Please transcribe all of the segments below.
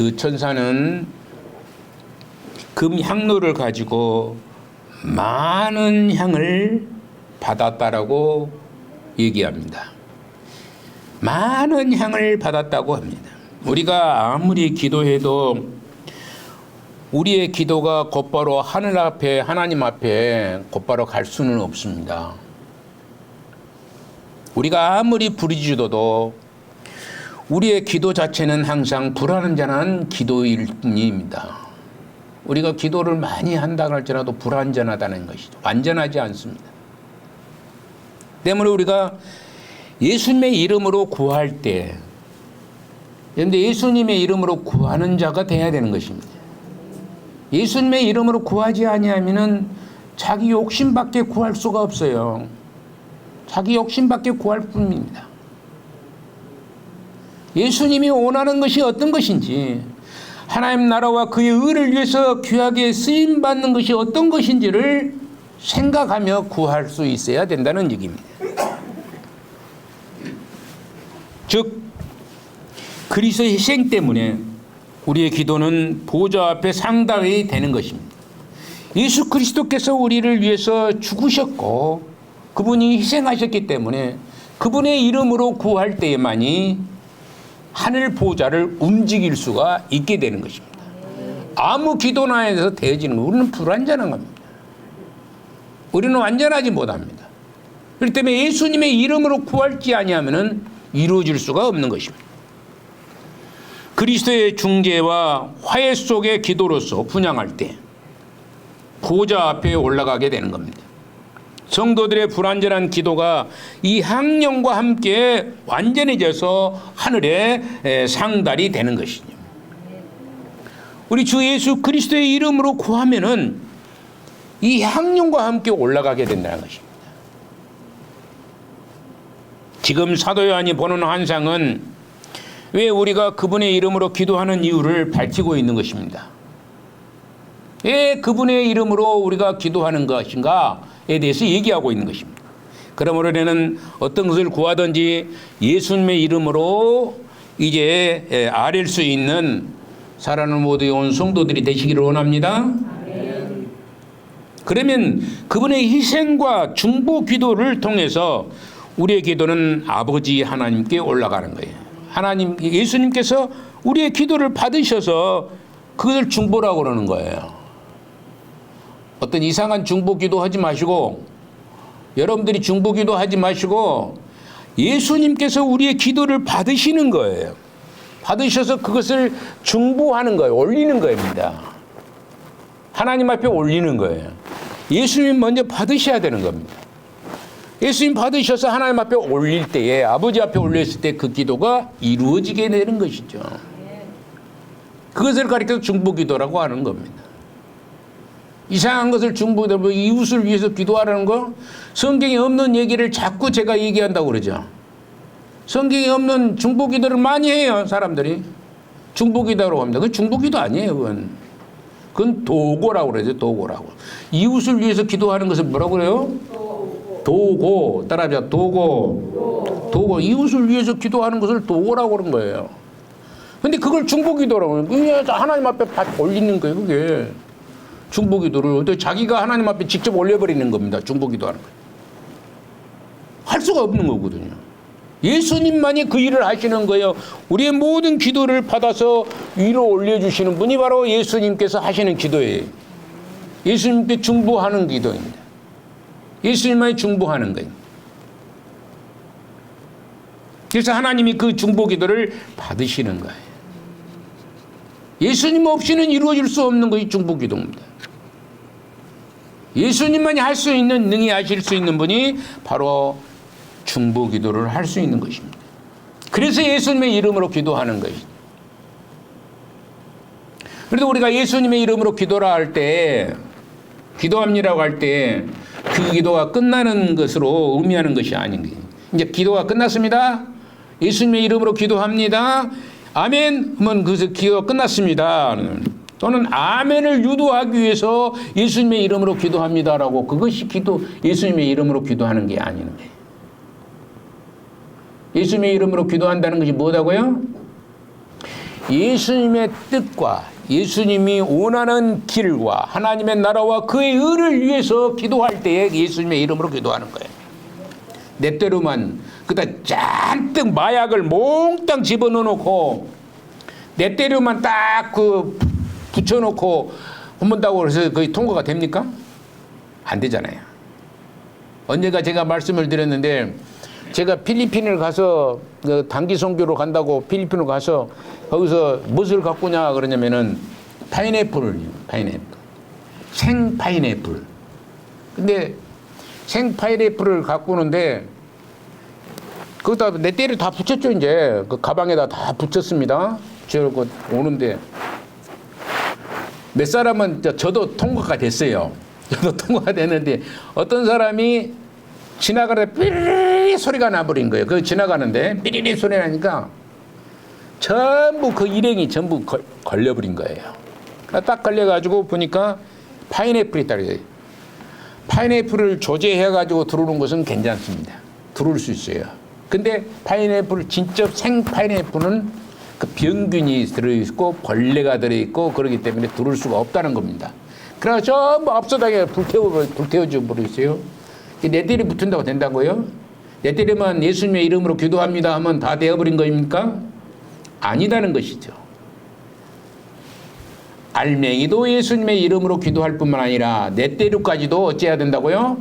그 천사는 금 향로를 가지고 많은 향을 받았다라고 얘기합니다. 많은 향을 받았다고 합니다. 우리가 아무리 기도해도 우리의 기도가 곧바로 하늘 앞에, 하나님 앞에 곧바로 갈 수는 없습니다. 우리가 아무리 부르짖어도 우리의 기도 자체는 항상 불완전한 기도일 뿐입니다. 우리가 기도를 많이 한다고 할지라도 불완전하다는 것이죠. 완전하지 않습니다. 때문에 우리가 예수님의 이름으로 구할 때, 그런데 예수님의 이름으로 구하는 자가 돼야 되는 것입니다. 예수님의 이름으로 구하지 아니하면은 자기 욕심밖에 구할 수가 없어요. 자기 욕심밖에 구할 뿐입니다. 예수님이 원하는 것이 어떤 것인지, 하나님 나라와 그의 의를 위해서 귀하게 쓰임받는 것이 어떤 것인지를 생각하며 구할 수 있어야 된다는 얘기입니다. 즉 그리스도의 희생 때문에 우리의 기도는 보좌 앞에 상달이 되는 것입니다. 예수 그리스도께서 우리를 위해서 죽으셨고 그분이 희생하셨기 때문에 그분의 이름으로 구할 때에만이 하늘 보좌를 움직일 수가 있게 되는 것입니다. 아무 기도나 해서 되어지는 것, 우리는 불완전한 겁니다. 우리는 완전하지 못합니다. 그렇기 때문에 예수님의 이름으로 구할지 아니하면 이루어질 수가 없는 것입니다. 그리스도의 중재와 화해 속의 기도로서 분향할 때 보좌 앞에 올라가게 되는 겁니다. 성도들의 불완전한 기도가 이 향령과 함께 완전해져서 하늘에 상달이 되는 것이죠. 우리 주 예수 그리스도의 이름으로 구하면은 이 향령과 함께 올라가게 된다는 것입니다. 지금 사도 요한이 보는 환상은 왜 우리가 그분의 이름으로 기도하는 이유를 밝히고 있는 것입니다. 왜 그분의 이름으로 우리가 기도하는 것인가에 대해서 얘기하고 있는 것입니다. 그러므로 우리는 어떤 것을 구하든지 예수님의 이름으로 이제 아뢰 수 있는 살아있는 모두의 온 성도들이 되시기를 원합니다. 그러면 그분의 희생과 중보 기도를 통해서 우리의 기도는 아버지 하나님께 올라가는 거예요. 하나님, 예수님께서 우리의 기도를 받으셔서 그것을 중보라고 그러는 거예요. 어떤 이상한 중보 기도 하지 마시고, 여러분들이 중보 기도 하지 마시고 예수님께서 우리의 기도를 받으시는 거예요. 받으셔서 그것을 중보하는 거예요. 올리는 겁니다. 하나님 앞에 올리는 거예요. 예수님 먼저 받으셔야 되는 겁니다. 예수님 받으셔서 하나님 앞에 올릴 때에, 아버지 앞에 올렸을 때 그 기도가 이루어지게 되는 것이죠. 그것을 가리켜서 중보기도라고 하는 겁니다. 이상한 것을 중보기도, 이웃을 위해서 기도하라는 거, 성경에 없는 얘기를 자꾸 제가 얘기한다고 그러죠. 성경에 없는 중보기도를 많이 해요, 사람들이. 중보기도라고 합니다. 그건 중보기도 아니에요, 그건 도고라고 그러죠, 도고라고. 이웃을 위해서 기도하는 것을 뭐라고 그래요? 도고. 따라하자. 도고. 이웃을 위해서 기도하는 것을 도고라고 그런 거예요. 근데 그걸 중보기도라고 해요. 하나님 앞에 올리는 거예요, 그게. 중보기도를. 자기가 하나님 앞에 직접 올려버리는 겁니다. 중보기도하는 거예요. 할 수가 없는 거거든요. 예수님만이 그 일을 하시는 거예요. 우리의 모든 기도를 받아서 위로 올려주시는 분이 바로 예수님께서 하시는 기도예요. 예수님께 중보하는 기도입니다. 예수님만이 중보하는 거예요. 그래서 하나님이 그 중보 기도를 받으시는 거예요. 예수님 없이는 이루어질 수 없는 것이 중보 기도입니다. 예수님만이 할 수 있는, 능히 하실 수 있는 분이 바로 중보 기도를 할 수 있는 것입니다. 그래서 예수님의 이름으로 기도하는 것이죠. 그래도 우리가 예수님의 이름으로 기도라 할 때, 기도합니다라고 할 때 그 기도가 끝나는 것으로 의미하는 것이 아닌 거예요. 이제 기도가 끝났습니다. 예수님의 이름으로 기도합니다. 아멘 하면 그래서 기도가 끝났습니다. 또는 아멘을 유도하기 위해서 예수님의 이름으로 기도합니다라고, 그것이 예수님의 이름으로 기도하는 게 아닌 거예요. 예수님의 이름으로 기도한다는 것이 뭐다고요? 예수님의 뜻과 예수님이 원하는 길과 하나님의 나라와 그의 의를 위해서 기도할 때에 예수님의 이름으로 기도하는 거예요. 내 때로만 그다 잔뜩 마약을 몽땅 집어넣어 놓고 내 때로만 딱 그 붙여놓고 혼문다고 해서 거의 통과가 됩니까? 안 되잖아요. 언젠가 제가 말씀을 드렸는데 제가 필리핀을 가서 그 단기 선교로 간다고 필리핀을 가서 거기서 무엇을 갖고 오냐 그러냐면은 파인애플. 생 파인애플. 근데 생 파인애플을 갖고 오는데 거기다 내 때를 다 붙였죠. 이제 그 가방에다 다 붙였습니다. 저거 오는데 몇 사람은 저도 통과가 됐어요. 저도 통과가 됐는데 어떤 사람이 지나가는데 삐리리 소리가 나버린 거예요. 그 지나가는데 삐리리 소리 나니까 전부 그 일행이 전부 걸려버린 거예요. 딱 걸려가지고 보니까 파인애플이 있다 그래요. 파인애플을 조제해가지고 들어오는 것은 괜찮습니다. 들어올 수 있어요. 근데 파인애플, 진짜 생 파인애플은 그 병균이 들어있고 벌레가 들어있고 그러기 때문에 들어올 수가 없다는 겁니다. 그래서 전부 앞서다가 불태워져 버리세요. 내 때리 붙은다고 된다고요? 내 때리면 예수님의 이름으로 기도합니다 하면 다 되어버린 거입니까? 아니다는 것이죠. 알맹이도 예수님의 이름으로 기도할 뿐만 아니라 내 때류까지도 어찌해야 된다고요?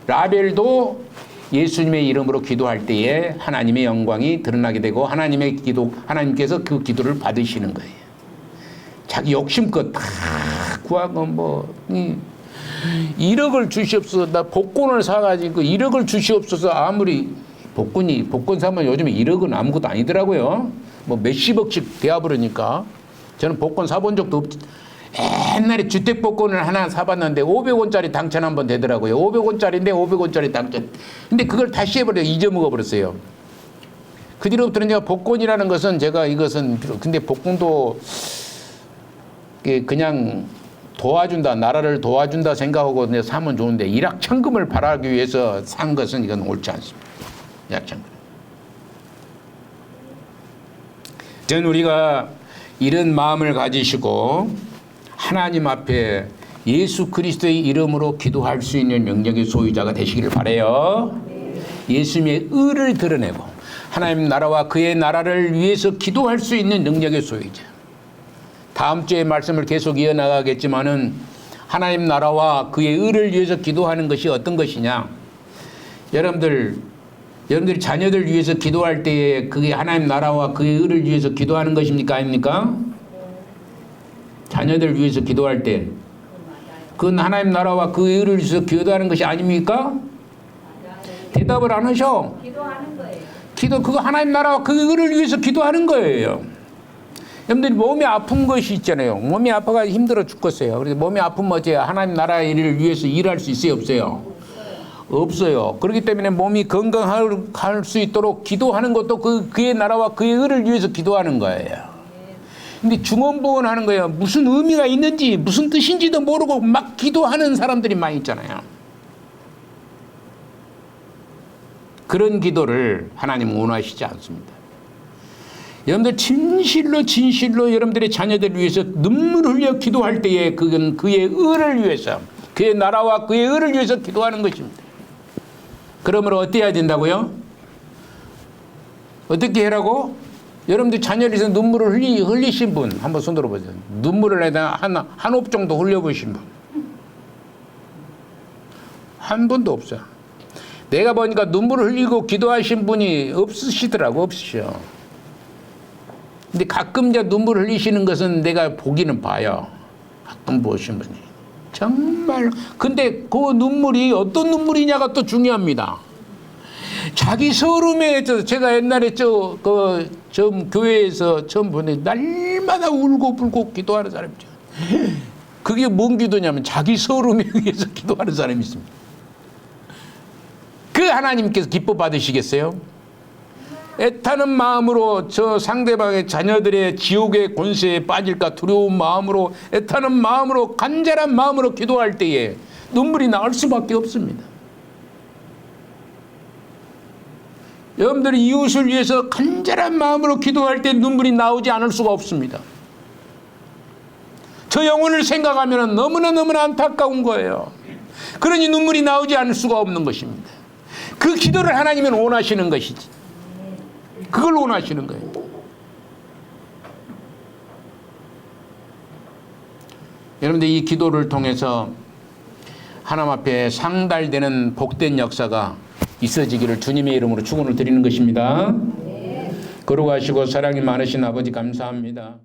라벨도 예수님의 이름으로 기도할 때에 하나님의 영광이 드러나게 되고 하나님께서 그 기도를 받으시는 거예요. 자기 욕심껏 다 구하고 1억을 주시옵소서. 나 복권을 사가지고 1억을 주시옵소서. 아무리 복권 사면 요즘에 1억은 아무것도 아니더라고요. 뭐 몇십억씩 되어버리니까. 저는 복권 사본 적도 없지. 옛날에 주택복권을 하나 사봤는데 500원짜리 당첨 한번 되더라고요. 500원짜리인데 500원짜리 당첨. 근데 그걸 다시 해버려요. 잊어먹어버렸어요. 그 뒤로부터는 제가 복권이라는 것은 근데 복권도 그냥 도와준다, 나라를 도와준다 생각하고 사면 좋은데 일확천금을 바라기 위해서 산 것은 이건 옳지 않습니다. 일확천금. 전 우리가 이런 마음을 가지시고 하나님 앞에 예수 그리스도의 이름으로 기도할 수 있는 능력의 소유자가 되시기를 바라요. 예수님의 의를 드러내고 하나님 나라와 그의 나라를 위해서 기도할 수 있는 능력의 소유자. 다음 주에 말씀을 계속 이어나가겠지만은 하나님 나라와 그의 의를 위해서 기도하는 것이 어떤 것이냐. 여러분들 자녀들 위해서 기도할 때에 그게 하나님 나라와 그의 의를 위해서 기도하는 것입니까? 아닙니까? 자녀들 위해서 기도할 때 그건 하나님 나라와 그의 의를 위해서 기도하는 것이 아닙니까? 대답을 안 하셔. 기도하는 거예요. 그거 하나님 나라와 그의 의를 위해서 기도하는 거예요. 여러분들이 몸이 아픈 것이 있잖아요. 몸이 아파가 힘들어 죽겠어요. 그래서 몸이 아프면 어째 하나님 나라의 일을 위해서 일할 수 있어요? 없어요? 없어요. 그렇기 때문에 몸이 건강할 수 있도록 기도하는 것도 그의 나라와 그의 의를 위해서 기도하는 거예요. 근데 중언부언하는 거예요. 무슨 의미가 있는지 무슨 뜻인지도 모르고 막 기도하는 사람들이 많이 있잖아요. 그런 기도를 하나님은 원하시지 않습니다. 여러분들 진실로 여러분들의 자녀들을 위해서 눈물 흘려 기도할 때에 그건 그의 의를 위해서 그의 나라와 그의 의를 위해서 기도하는 것입니다. 그러므로 어때야 된다고요? 어떻게 해라고? 여러분들 자녀를 위해서 눈물을 흘리신 분 한번 손 들어보세요. 눈물을 한 옵 정도 흘려보신 분. 한 분도 없어요. 내가 보니까 눈물을 흘리고 기도하신 분이 없으셔. 근데 가끔 이제 눈물 흘리시는 것은 내가 보기는 봐요. 가끔 보신 분이. 정말. 근데 그 눈물이 어떤 눈물이냐가 또 중요합니다. 자기 서름에 제가 옛날에 교회에서 처음 보니 날마다 울고 기도하는 사람이죠. 그게 뭔 기도냐면 자기 서름에 의해서 기도하는 사람이 있습니다. 그 하나님께서 기뻐 받으시겠어요? 애타는 마음으로 저 상대방의 자녀들의 지옥의 권세에 빠질까 두려운 마음으로 애타는 마음으로 간절한 마음으로 기도할 때에 눈물이 나올 수밖에 없습니다. 여러분들이 이웃을 위해서 간절한 마음으로 기도할 때 눈물이 나오지 않을 수가 없습니다. 저 영혼을 생각하면 너무나 안타까운 거예요. 그러니 눈물이 나오지 않을 수가 없는 것입니다. 그 기도를 하나님은 원하시는 것이지. 그걸 원하시는 거예요. 여러분들 이 기도를 통해서 하나님 앞에 상달되는 복된 역사가 있어지기를 주님의 이름으로 축원을 드리는 것입니다. 거룩하시고 사랑이 많으신 아버지 감사합니다.